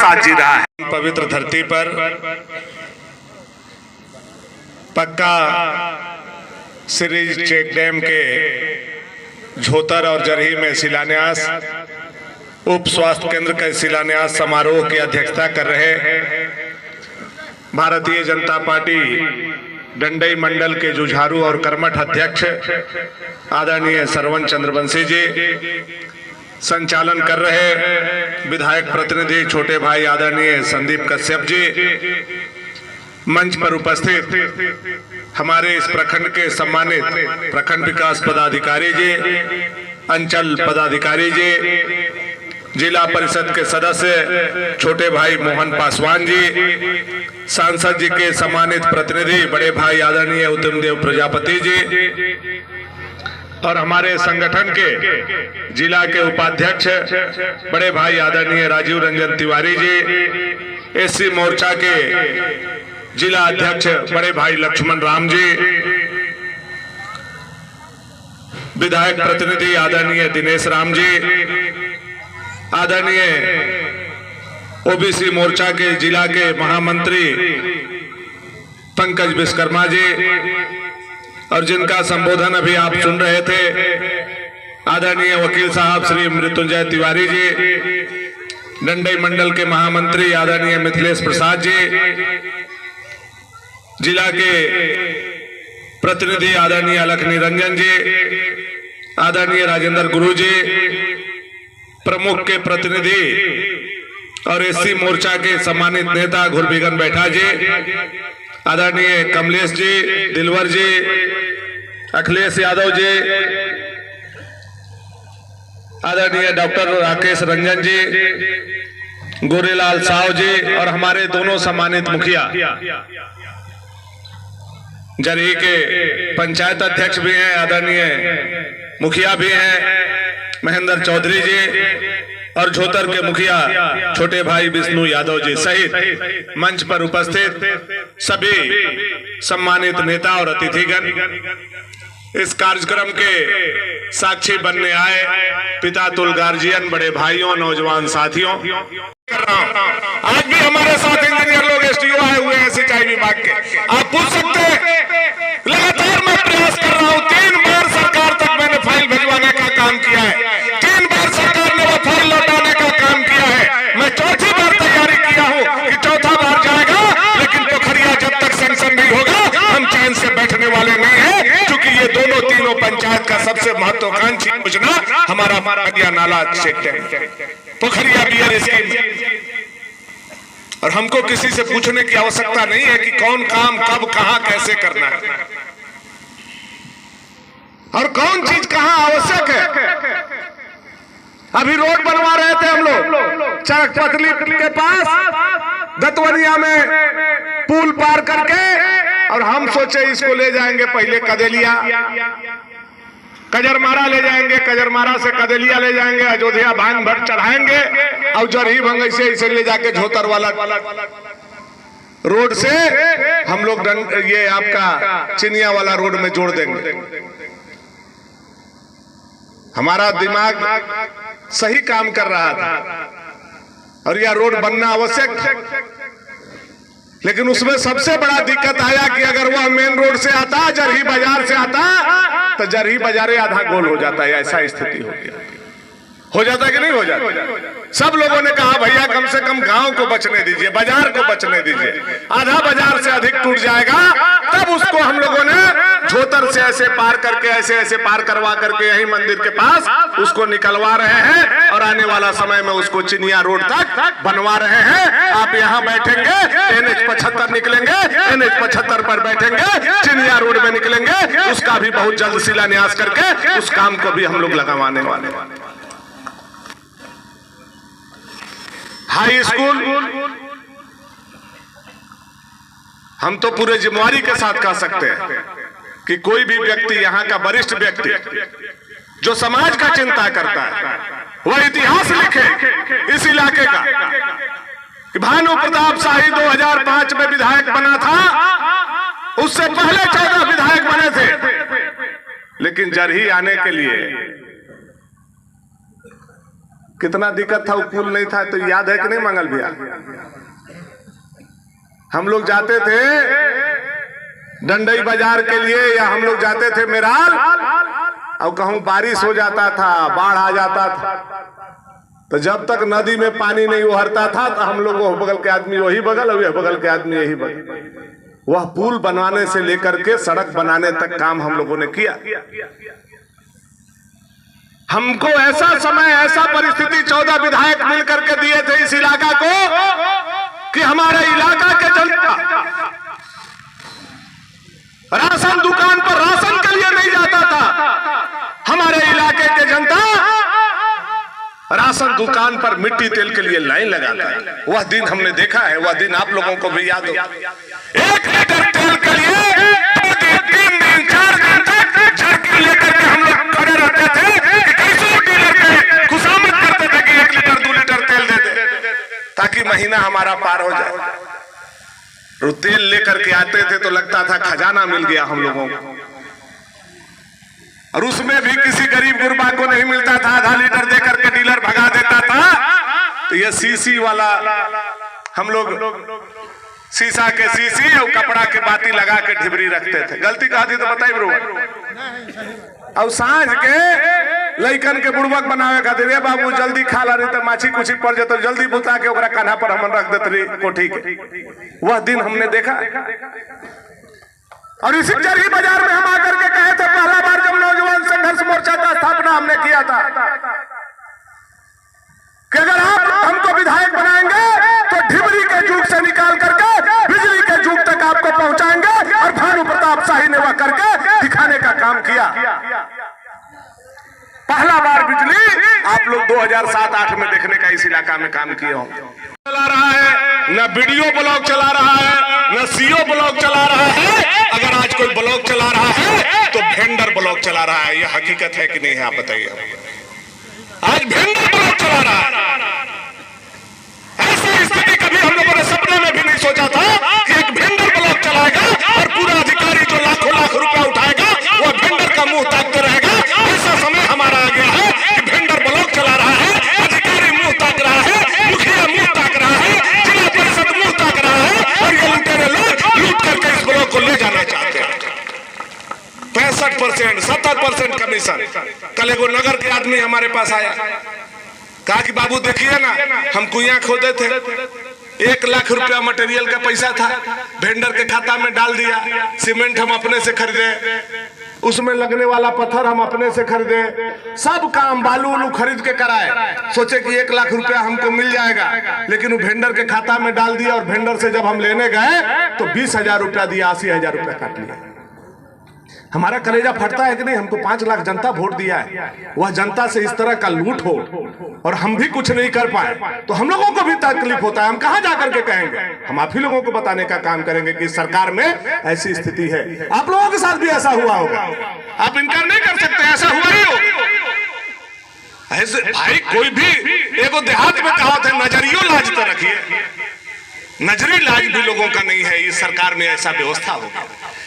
साथ जी रहा है। पवित्र धरती पर पक्का सीरीज चेक डैम के झोतर और जरही में शिलान्यास, उप स्वास्थ्य केंद्र का शिलान्यास समारोह की अध्यक्षता कर रहे भारतीय जनता पार्टी डंडई मंडल के जुझारू और कर्मठ अध्यक्ष आदरणीय सरवण चंद्रवंशी जी, संचालन कर रहे विधायक प्रतिनिधि छोटे भाई आदरणीय संदीप कश्यप जी, मंच पर उपस्थित हमारे इस प्रखंड के सम्मानित प्रखंड विकास पदाधिकारी जी, अंचल पदाधिकारी जी, जिला परिषद के सदस्य छोटे भाई मोहन पासवान जी, सांसद जी के सम्मानित प्रतिनिधि बड़े भाई आदरणीय उत्तम देव प्रजापति जी, और हमारे संगठन के जिला के उपाध्यक्ष बड़े भाई आदरणीय राजीव रंजन तिवारी जी, एससी मोर्चा के जिला अध्यक्ष बड़े भाई लक्ष्मण राम जी, विधायक प्रतिनिधि आदरणीय दिनेश राम जी, आदरणीय ओबीसी मोर्चा के जिला के महामंत्री पंकज विश्वकर्मा जी, और जिनका संबोधन अभी आप सुन रहे थे आदरणीय वकील साहब श्री मृत्युंजय तिवारी जी, डंडई मंडल के महामंत्री आदरणीय मिथिलेश प्रसाद जी, जिला के प्रतिनिधि आदरणीय अलख निरंजन जी, आदरणीय राजेंद्र गुरु जी, प्रमुख के प्रतिनिधि और एससी मोर्चा के सम्मानित नेता गुरबिगन बैठा जी, आदरणीय कमलेश जी, दिलवर जी, अखिलेश यादव जी, आदरणीय डॉक्टर राकेश रंजन जी, गोरेलाल साव जी, और हमारे दोनों सम्मानित मुखिया जरही के पंचायत अध्यक्ष भी हैं, आदरणीय मुखिया भी हैं महेंद्र चौधरी जी, और झोतर के मुखिया छोटे भाई विष्णु यादव जी सहित मंच पर उपस्थित सभी सम्मानित नेता और अतिथिगण, इस कार्यक्रम के साक्षी बनने आए पितातुल गार्जियन, बड़े भाइयों, नौजवान साथियों, कर रहा हूं। आज भी हमारे साथ इंजीनियर लोग एसडीओ आए हुए हैं सिंचाई विभाग के, आप पूछ सकते हैं। लगातार मैं प्रयास कर रहा हूं, 3 बार सरकार तक मैंने फाइल भिजवाने का काम किया है, 3 बार सरकार ने वो फाइल लौटाने का काम किया है। मैं 4थी बार तैयारी किया हूं कि 4था बार जाएगा, लेकिन पोखरिया जब तक सैंक्शन नहीं होगा हम चैन से बैठने वाले नहीं है, क्योंकि ये दोनों तीनों पंचायत का सबसे महत्वाकांक्षी योजना हमारा पोखरिया नाला चेक डैम, पोखरिया बियर स्कीम, और हमको किसी से पूछने की आवश्यकता नहीं है कि कौन काम कब कहां कैसे करना है और कौन चीज कहां आवश्यक है। अभी रोड बनवा रहे थे हम लोग चरक पतली के पास दतवनिया में पुल पार करके, और हम सोचे इसको ले जाएंगे पहले कदेलिया, कजरमारा ले जाएंगे, कजरमारा से कदेलिया ले जाएंगे, अयोध्या भांग भर चढ़ाएंगे, और जरही भंगई से इसे ले जाके झोतर वाला रोड से हम लोग ये आपका चिनिया वाला रोड में जोड़ देंगे। हमारा दिमाग सही काम कर रहा था और यह रोड बनना आवश्यक, लेकिन उसमें सबसे बड़ा दिक्कत आया कि अगर वह मेन रोड से आता, जरही बाजार से आता, तो जरही बाजारे आधा गोल हो जाता है। ऐसा स्थिति हो जाता है कि नहीं हो जाता। सब लोगों ने कहा भैया कम से कम गांव को बचने दीजिए, बाजार को बचने दीजिए, आधा बाजार से अधिक टूट जाएगा। तब उसको हम लोगों ने झोतर से ऐसे पार करके ऐसे पार करवा करके यही मंदिर के पास उसको निकलवा रहे हैं, और आने वाला समय में उसको चिनिया रोड तक बनवा रहे हैं। आप यहाँ बैठेंगे, NH 75 निकलेंगे, NH 75 पर बैठेंगे, चिनिया रोड में निकलेंगे, उसका भी बहुत जल्द शिलान्यास करके उस काम को भी हम लोग लगवाने वाले। हाई स्कूल हम तो पूरे जिम्मेवारी के साथ कह सकते हैं कि कोई भी व्यक्ति, यहाँ का वरिष्ठ व्यक्ति जो समाज का चिंता करता है, वह इतिहास लिखे इस इलाके का कि भानु प्रताप शाही 2005 में विधायक बना था, उससे पहले 14 विधायक बने थे, लेकिन जरही आने के लिए कितना दिक्कत था, वो पुल नहीं था। तो याद है कि नहीं मंगल भैया, हम लोग जाते थे डंडई बाजार के लिए, या हम लोग जाते थे मेराल, और कहूं बारिश हो जाता था, बाढ़ आ जाता था, तो जब तक नदी में पानी नहीं उभरता था तो हम लोग वो बगल के आदमी वही बगल और यह बगल के आदमी यही बगल, वह पुल बनवाने से लेकर के सड़क बनाने तक काम हम लोगों ने किया। हमको ऐसा समय, ऐसा परिस्थिति 14 विधायक मिलकर के दिए थे इस इलाका को कि हमारे इलाका के जनता राशन दुकान पर राशन के लिए नहीं जाता था। हमारे इलाके के जनता राशन दुकान पर मिट्टी तेल के लिए लाइन लगाता है। वह दिन हमने देखा है, वह दिन आप लोगों को भी याद हो। 1 लीटर तेल के लिए 2 दिन, 3 दिन, 4 दिन तक झड़की लेकर के हम लोग खड़े रहते थे कि कैसे डीलर के खुशामद करते थे कि 1 लीटर 2 लीटर तेल दे दे ताकि महीना हमारा पार हो जाए। और तेल लेकर के आते थे तो लगता था खजाना मिल गया हम लोगों को, और उसमें भी किसी गरीब गुरबा को नहीं मिलता था। आधा लीटर देकर के डीलर भगा देता था। तो ये सीसी वाला हम लोग शीशा के सीसी और कपड़ा के बाती लगा के ढिबरी रखते थे। गलती कहा थी तो बताइए ब्रो। और सांझ के लइकन के बुड़बक बनावे खातिर, रे बाबू जल्दी खा ला, नहीं तो माछी कुछी पड़ जाते, जल्दी बुता के ओकरा कान्हा पर हम रख देते कोठी के। वह दिन हमने देखा। और इसी चरही बाजार में हम आकर के कहे थे, पहला बार जब नौजवान संघर्ष मोर्चा का स्थापना हमने किया था कि अगर आप हमको विधायक बनाएंगे तो ढिबरी के जुग से निकाल करके बिजली के जुग तक आपको पहुंचाएंगे। और भानु प्रताप शाही ने वह करके दिखाने का काम किया। पहला बार बिजली आप लोग 2007-8 में देखने का इस इलाका में काम किए होंगे। चला रहा है, न वीडियो ब्लॉग चला रहा है, न सीओ ब्लॉग चला रहा है। अगर आज कोई ब्लॉग चला रहा है तो भेंडर ब्लॉग चला रहा है। यह हकीकत है कि नहीं है, आप बताइए। आज भेंडर ब्लॉग चला रहा है। ऐसी स्थिति कभी हम लोगों ने सपने में भी नहीं सोचा था कि एक भेंडर ब्लॉग चलाएगा और पूरा अधिकारी जो लाखों लाख रुपया उठाएगा वह भेंडर का मुंह ताकते रहेगा। ऐसा समय हमारा आ गया है कि भेंडर ब्लॉग चला रहा है, अधिकारी मुंह ताक रहा है, मुखिया मुंह ताक रहा है, जिला परिषद मुंह ताक रहा है, और ये लुटेरे लोग लूट करके इस ब्लॉग को ले जाना चाहते हैं। 65%, 70% कमीशन। कल एगो नगर के आदमी हमारे पास आया, कहा कि बाबू देखिए ना, हम कुइयां खोदे थे, 1 लाख रुपया मटेरियल का पैसा था, वेंडर के खाता में डाल दिया। सीमेंट हम अपने से खरीदे, उसमें लगने वाला पत्थर हम अपने से खरीदे, सब काम बालू उलू खरीद के कराए। सोचे कि 1 लाख रुपया हमको मिल जाएगा, लेकिन वो वेंडर के खाता में डाल दिया। और वेंडर से जब हम लेने गए तो 20,000 रुपया दिया, 80,000 रुपया काट लिया। हमारा कलेजा फटता है कि नहीं। हमको 5 लाख जनता वोट दिया है, वह जनता से इस तरह का लूट हो और हम भी कुछ नहीं कर पाए तो हम लोगों को भी तकलीफ होता है। हम कहां जाकर के कहेंगे? हम आप ही लोगों को बताने का काम करेंगे कि सरकार में ऐसी स्थिति है। आप लोगों के साथ भी ऐसा हुआ होगा, आप इनकार नहीं कर सकते, ऐसा हुआ ही हो। ऐसे भाई कोई भी एगो देहात में कहा था, नजरियो लाज तो रखिए। नजरी लाज भी लोगों का नहीं है। इस सरकार में ऐसा व्यवस्था होगा,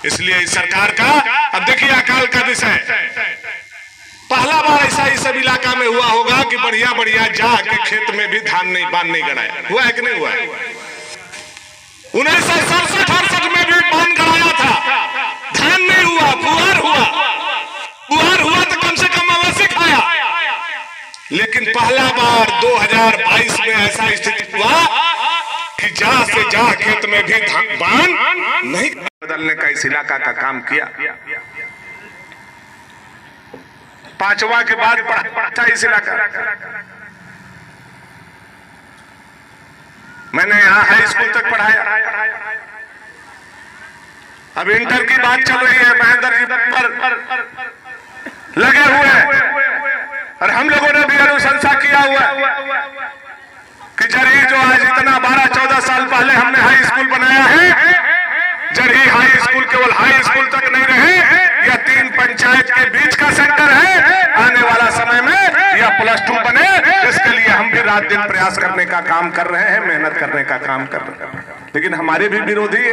इसलिए इस सरकार का, अब देखिए अकाल का विषय, पहला बार ऐसा इस सब इलाका में हुआ होगा कि बढ़िया बढ़िया जाके खेत में भी धान नहीं बांध नहीं गड़ाया। हुआ है कि नहीं हुआ है? 1967-68 में भी बांध गड़ाया था, धान नहीं हुआ, पुआर हुआ। पुआर हुआ तो कम से कम अवश्य खाया। लेकिन पहला बार 2022 में ऐसा स्थिति हुआ कि जा से जा खेत में भी बांध नहीं बदलने का इस इलाका का काम किया। 5वां के बाद पढ़ा इस इलाका। मैंने यहाँ हाई स्कूल तक पढ़ाया। अब इंटर की बात चल रही है, महेंद्र जी पर लगे हुए हैं और हम लोगों ने भी अनुशंसा किया हुआ कि जरही जो आज इतना 12-14 साल पहले हमने हाई स्कूल बनाया है, जरही हाई स्कूल केवल हाई स्कूल तक नहीं रहे, यह 3 पंचायत के बीच का सेंटर है। आने वाला समय में यह +2 बने, इसके लिए हम भी रात दिन प्रयास करने का काम कर रहे हैं, मेहनत करने का काम कर रहे हैं। लेकिन हमारे भी विरोधी,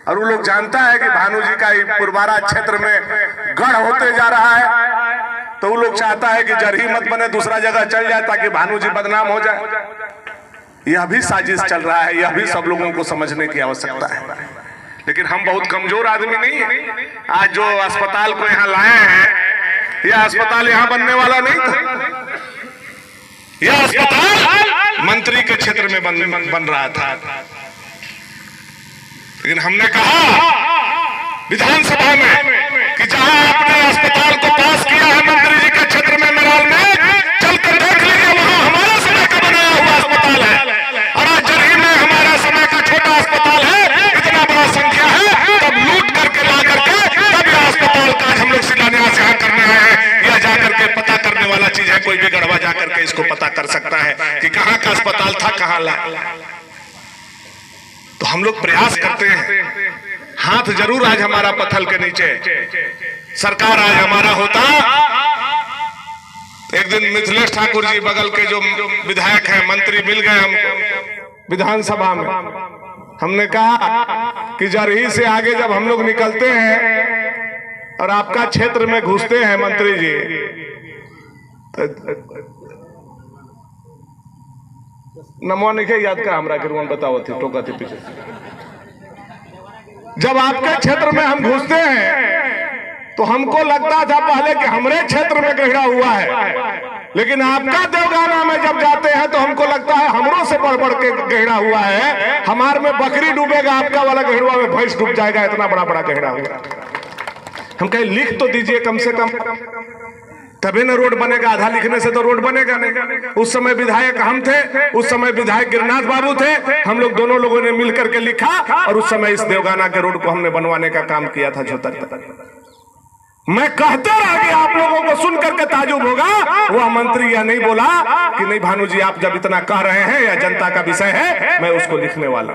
और वो लोग जानता है कि भानु जी का पुरवारा क्षेत्र में गढ़ होते जा रहा है। तो वो लोग चाहता है कि जरही मत बने, दूसरा जगह चल जाए ताकि भानु जी बदनाम हो जाए। यह भी साजिश चल रहा है, यह भी सब लोगों को समझने की आवश्यकता है। लेकिन हम बहुत कमजोर आदमी नहीं है। आज जो अस्पताल को यहाँ लाए हैं, यह अस्पताल यहाँ बनने वाला नहीं था। यह अस्पताल मंत्री के क्षेत्र में बन रहा था। लेकिन हमने कहा विधानसभा में कि जहां आपने अस्पताल को पास किया है मंत्री जी के क्षेत्र में, मेराल में, चलकर देख लीजिए, वहां हमारा समय का बनाया हुआ अस्पताल है। और आज जरही में हमारा समय का छोटा अस्पताल है, इतना बड़ा संख्या है, तब लूट करके ला करके तब यह अस्पताल का हम लोग शिलान्यास यहाँ करने आए हैं। यह जाकर के पता करने वाला चीज है, कोई भी गड़बड़ जाकर के इसको पता कर सकता है कि कहाँ का अस्पताल था, कहाँ ला। तो हम लोग प्रयास करते हैं, हाथ जरूर आज हमारा पत्थर के नीचे। सरकार आज हमारा होता, एक दिन मिथिलेश ठाकुर जी बगल के जो विधायक हैं, मंत्री मिल गए हमको विधानसभा में। हमने कहा कि जरही से आगे जब हम लोग निकलते हैं और आपका क्षेत्र में घुसते हैं मंत्री जी, नमो नहीं याद का हमरा के बताओ थी टोका थी पीछे। जब आपके क्षेत्र में हम घुसते हैं तो हमको लगता था पहले कि हमारे क्षेत्र में गहरा हुआ है, लेकिन आपका देवगाना में जब जाते हैं तो हमको लगता है हमरों से बढ़ बढ़ के गहरा हुआ है। हमारे में बकरी डूबेगा, आपका वाला गहरा में भैंस डूब जाएगा, इतना बड़ा बड़ा गहरा हुआ। हम कहें लिख तो दीजिए कम से कम, तभी ना रोड बनेगा। आधा लिखने से तो रोड बनेगा नहीं। उस समय विधायक हम थे, उस समय विधायक गिरिनाथ बाबू थे, हम लोग दोनों लोगों ने मिलकर के लिखा और उस समय इस देवगाना के रोड को हमने बनवाने का काम किया था। झोतर मैं कहते रह गया, आप लोगों को सुन करके ताजुब होगा, वह मंत्री या नहीं बोला कि नहीं भानु जी आप जब इतना कह रहे हैं या जनता का विषय है, मैं उसको लिखने वाला।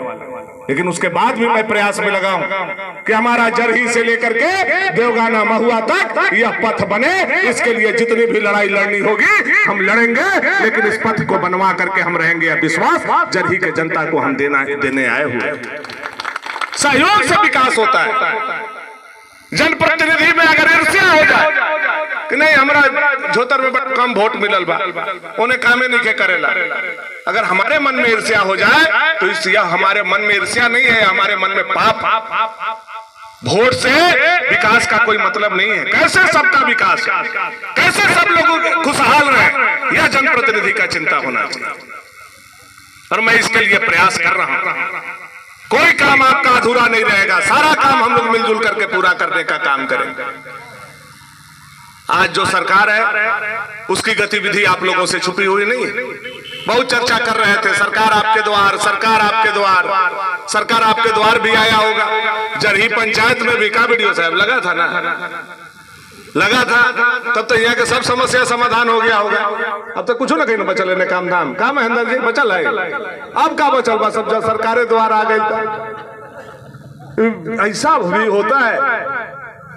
लेकिन उसके बाद भी मैं प्रयास में लगा हूं कि हमारा जरही से लेकर के देवगाना महुआ तक यह पथ बने। इसके लिए जितनी भी लड़ाई लड़नी होगी हम लड़ेंगे, लेकिन इस पथ को बनवा करके हम रहेंगे। विश्वास जरही के जनता को हम देने आए हुए। सहयोग से विकास होता है। जनप्रतिनिधि में अगर ईर्ष्या हो जाए कि नहीं हमारा झोतर में कम वोट मिलल बा, उन्हें कामे नहीं के करेला, अगर हमारे मन में ईर्ष्या हो जाए तो ईर्ष्या हमारे मन में ईर्ष्या नहीं है, हमारे मन में पाप। वोट से विकास का कोई मतलब नहीं है। कैसे सबका विकास, कैसे सब लोग खुशहाल रहे, यह जनप्रतिनिधि का चिंता होना चाहिए। और मैं इसके लिए प्रयास कर रहा हूं। कोई काम आपका अधूरा नहीं रहेगा, सारा काम हम लोग मिलजुल करके पूरा करने का काम करेंगे। आज जो सरकार है उसकी गतिविधि आप लोगों से छुपी हुई नहीं है। बहुत चर्चा कर रहे थे सरकार आपके द्वार, सरकार आपके द्वार, सरकार आपके द्वार भी आया होगा। जरही पंचायत में भी का वीडियो साहब लगा था ना, लगा था, तब तो यहाँ के सब समस्या समाधान हो गया होगा। अब तो कुछ ना कहीं बचल है काम धाम का महेंद्र जी बचल है, अब का बचल बा, सब सरकारें द्वार आ गई। ऐसा भी होता है,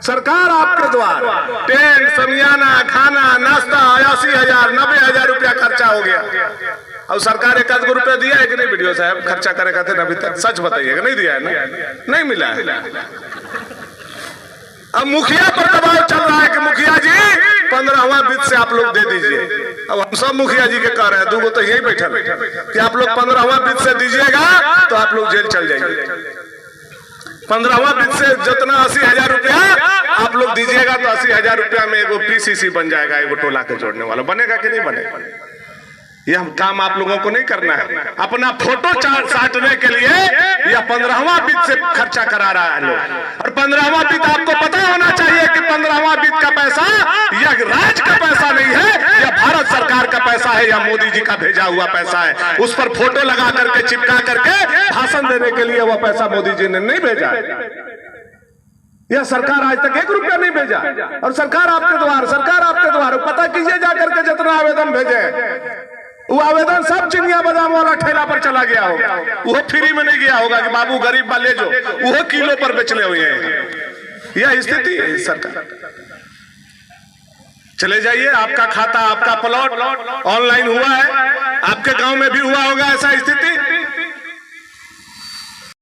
सरकार आपके द्वार, टेंट, समियाना, खाना, नाश्ता 80,000 90,000 रुपया खर्चा हो गया। और सरकार 1 रुपया दिया है कि नहीं वीडियो साहब खर्चा करे कहते अभी तक? सच बताइएगा, नहीं दिया है ना? नहीं मिला है। अब मुखिया पर दबाव चल रहा है कि मुखिया जी 15वां वित्त से आप लोग दे दीजिए। अब हम सब मुखिया जी के कह रहे हैं, 2 तो यही बैठे कि आप लोग 15वां वित्त से दीजिएगा तो आप लोग जेल चल जाएंगे। 15वां वित्त से जितना 80,000 रुपया आप लोग दीजिएगा तो 80,000 रुपया में एगो PCC बन जाएगा, एगो टोला के जोड़ने वाला बनेगा कि नहीं बनेगा? यह काम आप लोगों को नहीं करना है। अपना फोटो साटने के लिए यह 15वां वित्त से खर्चा करा रहा है लोग। और 15वां वित्त आपको पता होना चाहिए कि 15वां वित्त का पैसा यह राज्य का पैसा नहीं है, यह भारत सरकार का पैसा है, या मोदी जी का भेजा हुआ पैसा है। उस पर फोटो लगा करके चिपका करके भाषण देने के लिए वह पैसा मोदी जी ने नहीं भेजा। यह सरकार आज तक 1 रुपया नहीं भेजा। और सरकार आपके द्वार, सरकार आपके द्वार, पता कीजिए जाकर के जितना आवेदन भेजे वो आवेदन सब चिनिया बादाम वाला ठेला पर चला गया होगा। वो फ्री में नहीं गया होगा कि बाबू गरीब बा ले जो, वो किलो पर बेचले हुए हैं। यह स्थिति है सरकार। चले जाइए, आपका खाता, आपका प्लॉट ऑनलाइन हुआ है, आपके गांव में भी हुआ होगा ऐसा स्थिति।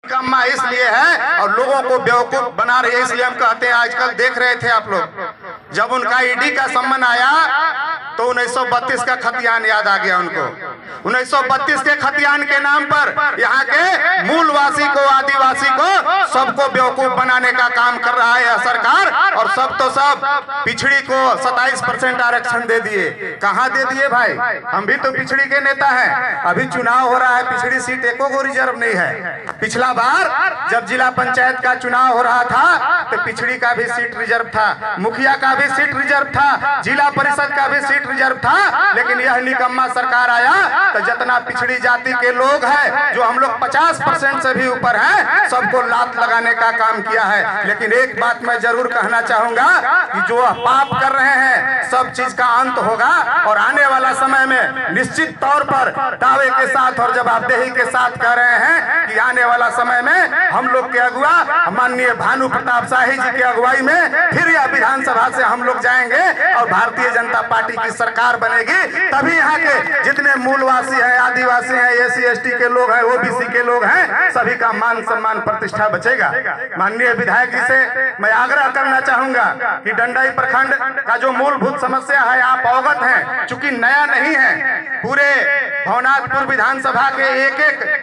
कम्मा इसलिए है और लोगों को बेवकूफ बना रही है, इसलिए हम कहते हैं। आजकल देख रहे थे आप लोग जब उनका ईडी का सम्मन आया तो 1932 का खतियान याद आ गया उनको। 1932 के खतियान के नाम पर यहाँ के मूलवासी को, आदिवासी को, सबको बेवकूफ बनाने का काम कर रहा है यह सरकार। और सब तो सब पिछड़ी को 27% आरक्षण दे दिए। कहाँ दे दिए भाई? हम भी तो पिछड़ी के नेता हैं। अभी चुनाव हो रहा है, पिछड़ी सीट एको को रिजर्व नहीं है। पिछला बार जब जिला पंचायत का चुनाव हो रहा था तो पिछड़ी का भी सीट रिजर्व था, मुखिया का भी सीट रिजर्व था, जिला परिषद का भी सीट रिजर्व था। लेकिन यह निकम्मा सरकार आया तो जितना पिछड़ी जाति के लोग हैं, जो हम लोग 50% से भी ऊपर हैं, सबको लात लगाने का काम किया है। लेकिन एक बात मैं जरूर कहना चाहूंगा कि जो पाप कर रहे हैं सब चीज का अंत होगा। और आने वाला समय में निश्चित तौर पर दावे के साथ और जवाबदेही के साथ कह रहे हैं कि आने वाला समय में हम लोग के अगुआ माननीय भानु प्रताप शाही जी की अगुवाई में फिर यह विधानसभा से हम लोग जाएंगे और भारतीय जनता पार्टी की सरकार बनेगी। तभी यहाँ के जितने मूलवासी हैं, आदिवासी हैं, SC ST के लोग हैं, OBC के लोग हैं, सभी का मान सम्मान प्रतिष्ठा बचेगा। माननीय विधायक जी से मैं आग्रह करना चाहूंगा कि डंडई प्रखंड का जो मूलभूत समस्या है आप अवगत हैं, चूंकि नया नहीं है। पूरे भवनाथपुर विधानसभा के एक